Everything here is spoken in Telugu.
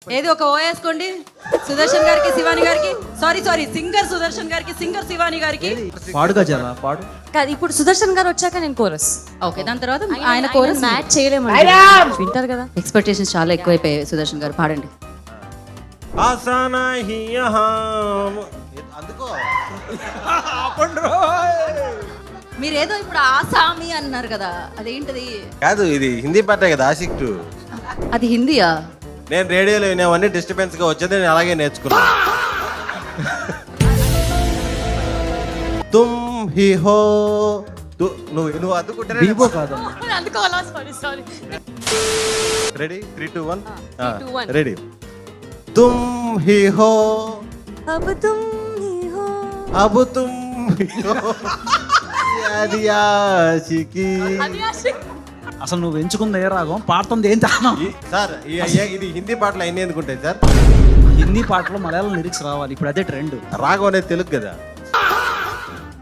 ఏది ఒక ఓ వేసుకోండి. సుదర్శన్ గారికి, శివాని గారికి. సారీ సింగర్ సుదర్శన్ గారికి, సింగర్ శివాని గారికి. పాడుగా జరా పాడు. కాదు, ఇప్పుడు సుదర్శన్ గారు వచ్చాక నేను కోరస్. ఓకే, దాని తర్వాత ఆయన కోరస్ మ్యాచ్ చేయలేము, వింటారు కదా. ఎక్స్పెక్టేషన్స్ చాలా ఎక్కువైపోయాయి. సుదర్శన్ గారు పాడండి. ఆసానా హీ అందుకో మీరేదో ఇప్పుడు ఆసామి అన్నారు కదా, అదేంటిది? కాదు, ఇది హిందీ పాటే కదా, ఆషిక్ 2. అది హిందీయా? నేను రేడియోలో వినేవన్నీ డిస్టర్బెన్స్ గా వచ్చేది, నేను అలాగే నేర్చుకున్నా. తుమ్ హీ హో నువ్వు అందుకుంటే బీబో కాదమ్మా. Ready 3 2 1 ready. తుమ్ హీ హో అబ్ తుమ్ హీ హో. అబ్ తుమ్ హీ హో అది ఆషికి. అసలు నువ్వు ఎంచుకుంది ఏ రాగం, పాడుతుంది ఏం తానం? సార్ ఇది హిందీ పాటలు అన్నీ ఎందుకుంటాయి సార్? హిందీ పాటలో మలయాళం లిరిక్స్ రావాలి, ఇప్పుడు అదే ట్రెండ్. రాగం అనేది తెలుగు కదా.